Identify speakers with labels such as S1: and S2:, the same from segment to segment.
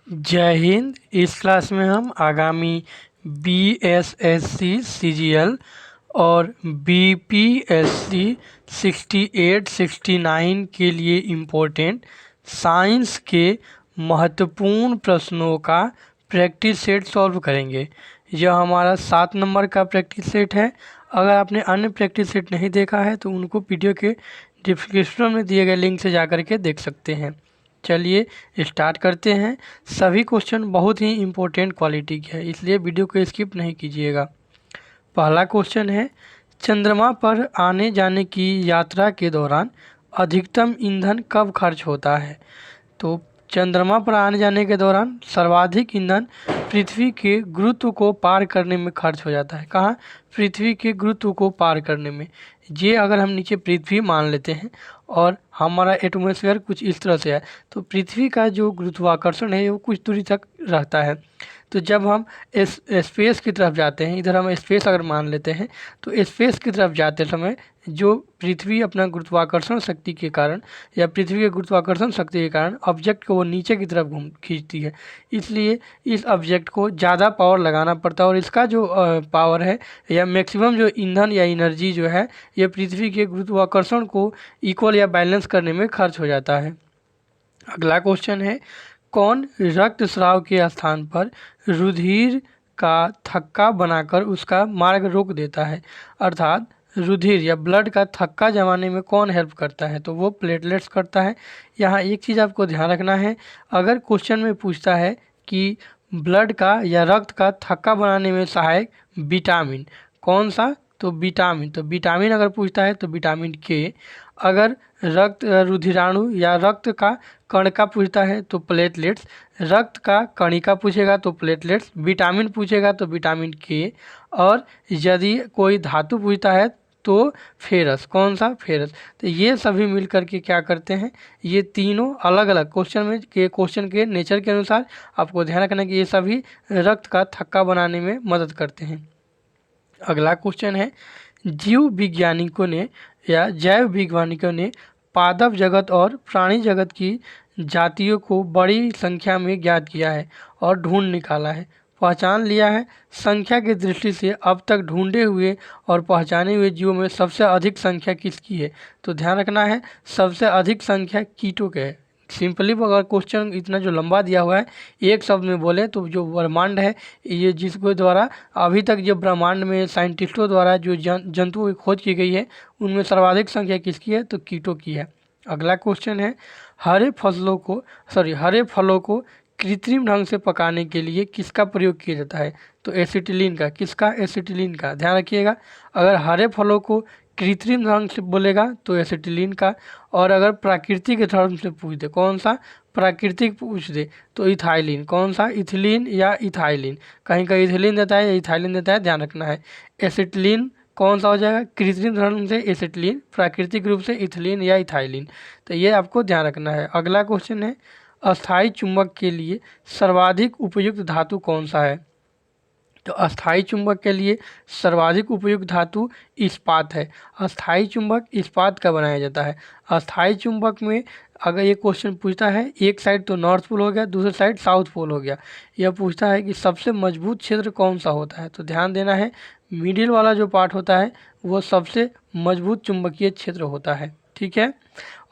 S1: जय हिंद। इस क्लास में हम आगामी BSSC CGL और BPSC 68 69 के लिए इम्पोर्टेंट साइंस के महत्वपूर्ण प्रश्नों का प्रैक्टिस सेट सॉल्व करेंगे। यह हमारा 7 नंबर का प्रैक्टिस सेट है। अगर आपने अन्य प्रैक्टिस सेट नहीं देखा है तो उनको वीडियो के डिस्क्रिप्शन में दिए गए लिंक से जाकर के देख सकते हैं। चलिए स्टार्ट करते हैं। सभी क्वेश्चन बहुत ही इम्पोर्टेंट क्वालिटी के हैं, इसलिए वीडियो को स्किप नहीं कीजिएगा। पहला क्वेश्चन है, चंद्रमा पर आने जाने की यात्रा के दौरान अधिकतम ईंधन कब खर्च होता है? तो चंद्रमा पर आने जाने के दौरान सर्वाधिक ईंधन पृथ्वी के गुरुत्व को पार करने में खर्च हो जाता है। कहाँ? पृथ्वी के गुरुत्व को पार करने में। ये अगर हम नीचे पृथ्वी मान लेते हैं और हमारा एटमॉस्फेयर कुछ इस तरह से है, तो पृथ्वी का जो गुरुत्वाकर्षण है वो कुछ दूरी तक रहता है। तो जब हम स्पेस की तरफ जाते हैं, इधर हम स्पेस अगर मान लेते हैं, तो स्पेस की तरफ जाते समय जो पृथ्वी अपना गुरुत्वाकर्षण शक्ति के कारण या पृथ्वी के गुरुत्वाकर्षण शक्ति के कारण ऑब्जेक्ट को वो नीचे की तरफ खींचती है। इसलिए इस ऑब्जेक्ट को ज़्यादा पावर लगाना पड़ता है और इसका जो पावर है या मैक्सिमम जो ईंधन या एनर्जी जो है ये पृथ्वी के गुरुत्वाकर्षण को इक्वल या बैलेंस करने में खर्च हो जाता है। अगला क्वेश्चन है, कौन रक्तस्राव के स्थान पर रुधिर का थक्का बनाकर उसका मार्ग रोक देता है? अर्थात रुधिर या ब्लड का थक्का जमाने में कौन हेल्प करता है? तो वो प्लेटलेट्स करता है। यहाँ एक चीज़ आपको ध्यान रखना है, अगर क्वेश्चन में पूछता है कि ब्लड का या रक्त का थक्का बनाने में सहायक विटामिन कौन सा, तो विटामिन अगर पूछता है तो विटामिन के। अगर रक्त रुधिराणु या रक्त का कण का पूछता है तो प्लेटलेट्स, रक्त का कणिका पूछेगा तो प्लेटलेट्स, विटामिन पूछेगा तो विटामिन के, और यदि कोई धातु पूछता है तो फेरस। कौन सा? फेरस। तो ये सभी मिल करके क्या करते हैं, ये तीनों अलग अलग क्वेश्चन के नेचर के अनुसार आपको ध्यान रखना कि ये सभी रक्त का थक्का बनाने में मदद करते हैं। अगला क्वेश्चन है, जीव वैज्ञानिकों ने या जैव वैज्ञानिकों ने पादप जगत और प्राणी जगत की जातियों को बड़ी संख्या में ज्ञात किया है और ढूंढ निकाला है, पहचान लिया है। संख्या की दृष्टि से अब तक ढूंढे हुए और पहचाने हुए जीवों में सबसे अधिक संख्या किसकी है? तो ध्यान रखना है, सबसे अधिक संख्या कीटों के है। सिंपली अगर क्वेश्चन इतना जो लंबा दिया हुआ है, एक शब्द में बोले तो जो ब्रह्मांड है, ये जिसके द्वारा अभी तक जो ब्रह्मांड में साइंटिस्टों द्वारा जो जंतुओं की खोज की गई है उनमें सर्वाधिक संख्या किसकी है? तो कीटों की है। अगला क्वेश्चन है, हरे फलों को कृत्रिम ढंग से पकाने के लिए किसका प्रयोग किया जाता है? तो एसिटिलीन का। किसका? एसिटिलीन का। ध्यान रखिएगा, अगर हरे फलों को कृत्रिम ढंग से बोलेगा तो एसिटिलीन का, और अगर प्राकृतिक धर्म से पूछ दे, कौन सा? प्राकृतिक पूछ दे तो इथाइलिन। कौन सा? इथिलीन या इथाइलिन। कहीं कहीं इथिलीन देता है या इथाइलिन देता है, ध्यान रखना है। एसिटिलीन कौन सा हो जाएगा? कृत्रिम धर्म से एसिटिलीन, प्राकृतिक रूप से इथिलीन या इथाइलिन। तो ये आपको ध्यान रखना है। अगला क्वेश्चन है, अस्थाई चुंबक के लिए सर्वाधिक उपयुक्त धातु कौन सा है? तो अस्थाई चुंबक के लिए सर्वाधिक उपयुक्त धातु इस्पात है। अस्थाई चुंबक इस्पात का बनाया जाता है। अस्थाई चुंबक में अगर ये क्वेश्चन पूछता है, एक साइड तो नॉर्थ पोल हो गया, दूसरे साइड साउथ पोल हो गया, यह पूछता है कि सबसे मजबूत क्षेत्र कौन सा होता है? तो ध्यान देना है, मिडिल वाला जो पार्ट होता है वो सबसे मजबूत चुंबकीय क्षेत्र होता है। ठीक है,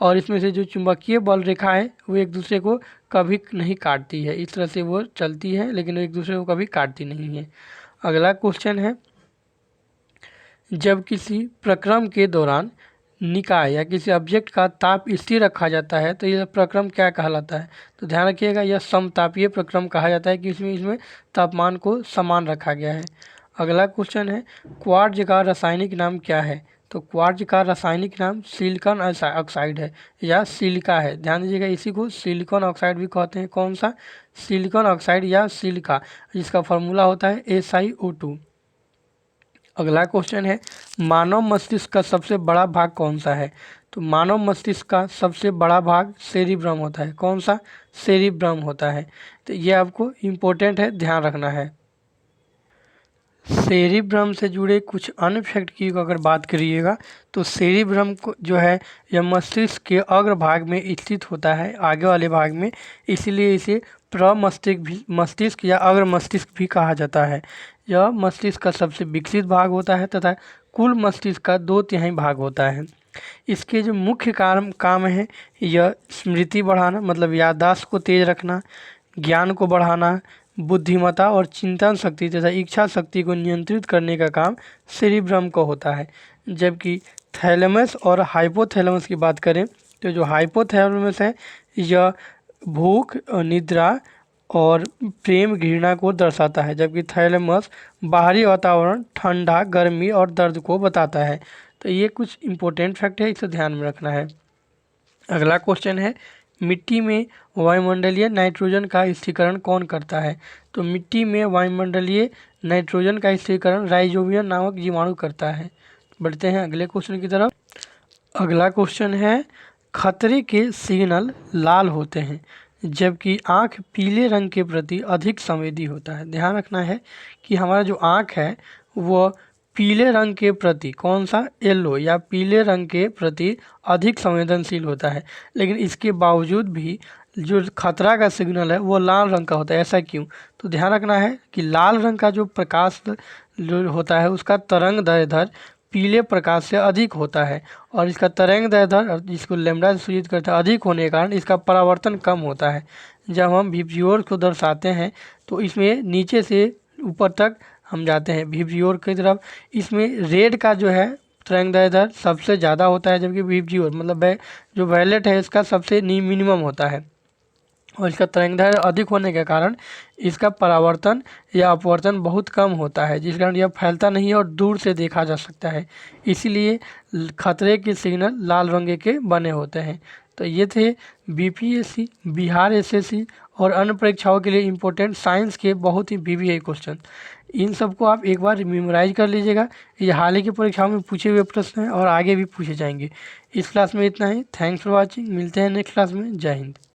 S1: और इसमें से जो चुंबकीय बल रेखा है वो एक दूसरे को कभी नहीं काटती है, इस तरह से वो चलती है लेकिन एक दूसरे को कभी काटती नहीं है। अगला क्वेश्चन है, जब किसी प्रक्रम के दौरान निकाय या किसी ऑब्जेक्ट का ताप स्थिर रखा जाता है तो यह प्रक्रम क्या कहलाता है? तो ध्यान रखिएगा, यह समतापीय प्रक्रम कहा जाता है कि इसमें तापमान को समान रखा गया है। अगला क्वेश्चन है, क्वार्ट्ज का रासायनिक नाम क्या है? तो क्वार्ट्ज का रासायनिक नाम सिलिकॉन ऑक्साइड है या सिलिका है। ध्यान दीजिएगा, इसी को सिलिकॉन ऑक्साइड भी कहते हैं। कौन सा? सिलिकॉन ऑक्साइड या सिलिका, जिसका फॉर्मूला होता है SiO2। अगला क्वेश्चन है, मानव मस्तिष्क का सबसे बड़ा भाग कौन सा है? तो मानव मस्तिष्क का सबसे बड़ा भाग सेरिब्रम होता है। कौन सा? सेरिब्रम होता है। तो ये आपको इम्पोर्टेंट है, ध्यान रखना है। सेरिब्रम से जुड़े कुछ अन्य फैक्ट की अगर बात करिएगा तो सेरिब्रम को जो है यह मस्तिष्क के अग्रभाग में स्थित होता है, आगे वाले भाग में, इसीलिए इसे प्रमस्तिष्क भी मस्तिष्क या अग्र मस्तिष्क भी कहा जाता है। यह मस्तिष्क का सबसे विकसित भाग होता है तथा कुल मस्तिष्क का 2/3 भाग होता है। इसके जो मुख्य काम है यह स्मृति बढ़ाना मतलब याददाश्त को तेज रखना, ज्ञान को बढ़ाना, बुद्धिमत्ता और चिंतन शक्ति तथा इच्छा शक्ति को नियंत्रित करने का काम सेरिब्रम को होता है। जबकि थैलेमस और हाइपोथैलेमस की बात करें तो जो हाइपोथैलेमस है यह भूख, निद्रा और प्रेम घृणा को दर्शाता है, जबकि थैलेमस बाहरी वातावरण, ठंडा, गर्मी और दर्द को बताता है। तो ये कुछ इंपॉर्टेंट फैक्ट है, इसे ध्यान में रखना है। अगला क्वेश्चन है, मिट्टी में वायुमंडलीय नाइट्रोजन का स्थिरीकरण कौन करता है? तो मिट्टी में वायुमंडलीय नाइट्रोजन का स्थिरीकरण राइजोबियम नामक जीवाणु करता है। बढ़ते हैं अगले क्वेश्चन की तरफ। अगला क्वेश्चन है, खतरे के सिग्नल लाल होते हैं जबकि आँख पीले रंग के प्रति अधिक संवेदी होता है। ध्यान रखना है कि हमारा जो आँख है वह पीले रंग के प्रति, कौन सा, येलो या पीले रंग के प्रति अधिक संवेदनशील होता है, लेकिन इसके बावजूद भी जो खतरा का सिग्नल है वो लाल रंग का होता है। ऐसा क्यों? तो ध्यान रखना है कि लाल रंग का जो प्रकाश जो होता है उसका तरंग दैर्ध्य पीले प्रकाश से अधिक होता है और इसका तरंग दैर्ध्य जिसको लैम्डा से सूचित करता है अधिक होने के कारण इसका परावर्तन कम होता है। जब हम विब्जियोर को दर्शाते हैं तो इसमें नीचे से ऊपर तक हम जाते हैं विब्जियोर की तरफ, इसमें रेड का जो है तरंग दैर्ध्य सबसे ज़्यादा होता है, जबकि विब्जियोर मतलब जो वायलेट है इसका सबसे मिनिमम होता है और इसका तरंगदैर्ध्य अधिक होने के कारण इसका परावर्तन या अपवर्तन बहुत कम होता है, जिस कारण यह फैलता नहीं है और दूर से देखा जा सकता है। इसीलिए खतरे के सिग्नल लाल रंग के बने होते हैं। तो ये थे बीपीएससी, बिहार एसएससी और अन्य परीक्षाओं के लिए इम्पोर्टेंट साइंस के बहुत ही वीवीआई क्वेश्चन। इन सबको आप एक बार मेमोराइज कर लीजिएगा। ये हाल ही की परीक्षाओं में पूछे हुए प्रश्न हैं और आगे भी पूछे जाएंगे। इस क्लास में इतना ही। Thanks for watching. मिलते हैं नेक्स्ट क्लास में। जय हिंद।